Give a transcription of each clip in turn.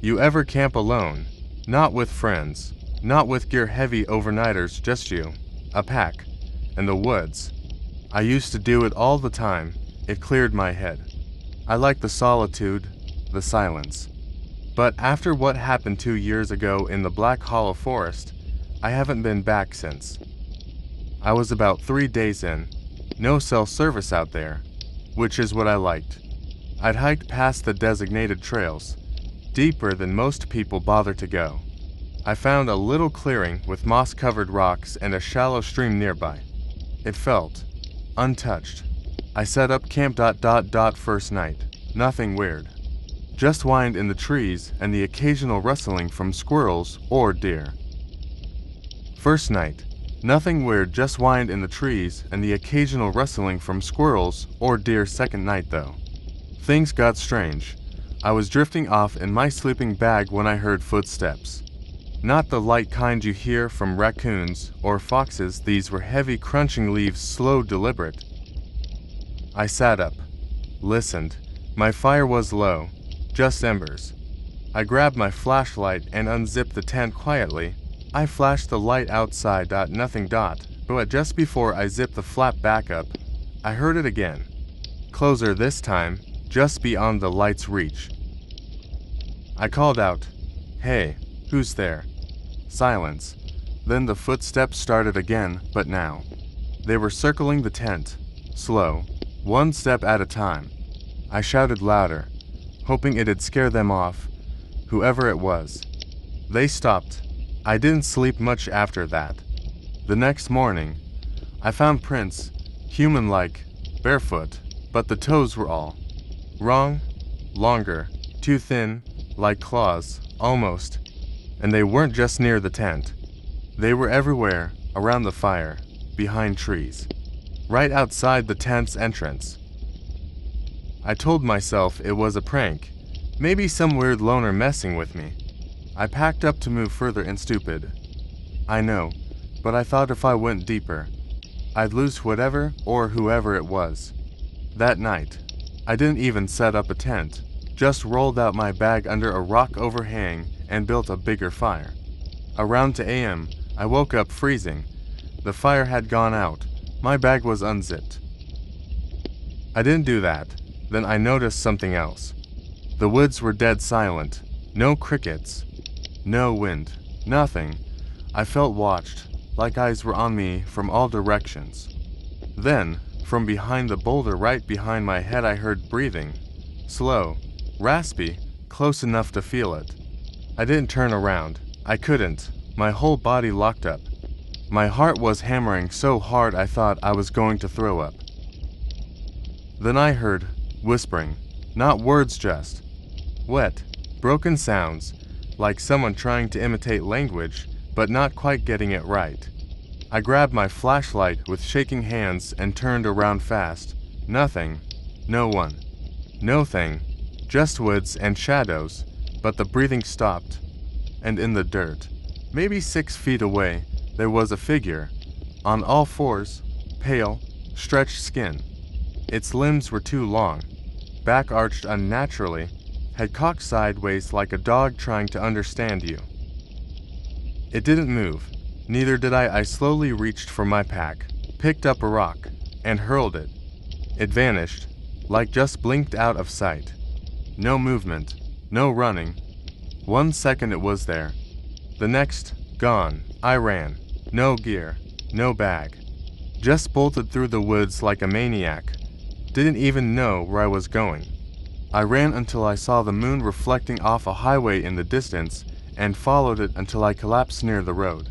You ever camp alone? Not with friends, not with gear-heavy overnighters, just you, a pack, and the woods. I used to do it all the time. It cleared my head. I like the solitude, the silence. But after what happened 2 years ago in the Black Hollow Forest, I haven't been back since. I was about 3 days in, no cell service out there, which is what I liked. I'd hiked past the designated trails, deeper than most people bother to go. I found a little clearing with moss-covered rocks and a shallow stream nearby. It felt untouched. I set up camp. First night. Nothing weird. Just wind in the trees and the occasional rustling from squirrels or deer. First night. Nothing weird, just wind in the trees and the occasional rustling from squirrels or deer. Second night though. Things got strange. I was drifting off in my sleeping bag when I heard footsteps. Not the light kind you hear from raccoons or foxes. These were heavy crunching leaves, slow, deliberate. I sat up, listened. My fire was low, just embers. I grabbed my flashlight and unzipped the tent quietly. I flashed the light outside. Nothing. But just before I zipped the flap back up, I heard it again. Closer this time, just beyond the light's reach. I called out, "Hey, who's there?" Silence. Then the footsteps started again, but now. They were circling the tent, slow, one step at a time. I shouted louder, hoping it'd scare them off, whoever it was. They stopped. I didn't sleep much after that. The next morning, I found prints, human-like, barefoot, but the toes were all wrong, longer, too thin, like claws, almost. And they weren't just near the tent. They were everywhere, around the fire, behind trees, right outside the tent's entrance. I told myself it was a prank, maybe some weird loner messing with me. I packed up to move further and stupid. I know, but I thought if I went deeper, I'd lose whatever or whoever it was. That night, I didn't even set up a tent, just rolled out my bag under a rock overhang and built a bigger fire. Around 2 a.m., I woke up freezing. The fire had gone out. My bag was unzipped. I didn't do that. Then I noticed something else. The woods were dead silent. No crickets. No wind. Nothing. I felt watched, like eyes were on me from all directions. Then, from behind the boulder right behind my head, I heard breathing. Slow, raspy, close enough to feel it. I didn't turn around. I couldn't. My whole body locked up. My heart was hammering so hard I thought I was going to throw up. Then I heard whispering, not words, just wet, broken sounds, like someone trying to imitate language, but not quite getting it right. I grabbed my flashlight with shaking hands and turned around fast. Nothing. No one. No thing. Just woods and shadows. But the breathing stopped, and in the dirt, maybe 6 feet away, there was a figure, on all fours, pale, stretched skin. Its limbs were too long, back arched unnaturally, had cocked sideways like a dog trying to understand you. It didn't move, neither did I. I slowly reached for my pack, picked up a rock, and hurled it. It vanished, like just blinked out of sight. No movement. No running. 1 second it was there. The next, gone. I ran. No gear. No bag. Just bolted through the woods like a maniac. Didn't even know where I was going. I ran until I saw the moon reflecting off a highway in the distance and followed it until I collapsed near the road.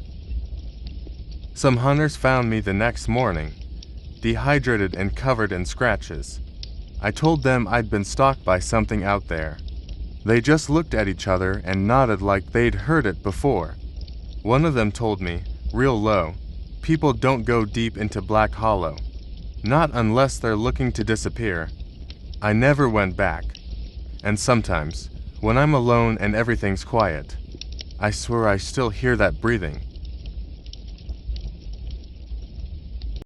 Some hunters found me the next morning, dehydrated and covered in scratches. I told them I'd been stalked by something out there. They just looked at each other and nodded like they'd heard it before. One of them told me, real low, people don't go deep into Black Hollow. Not unless they're looking to disappear. I never went back. And sometimes, when I'm alone and everything's quiet, I swear I still hear that breathing.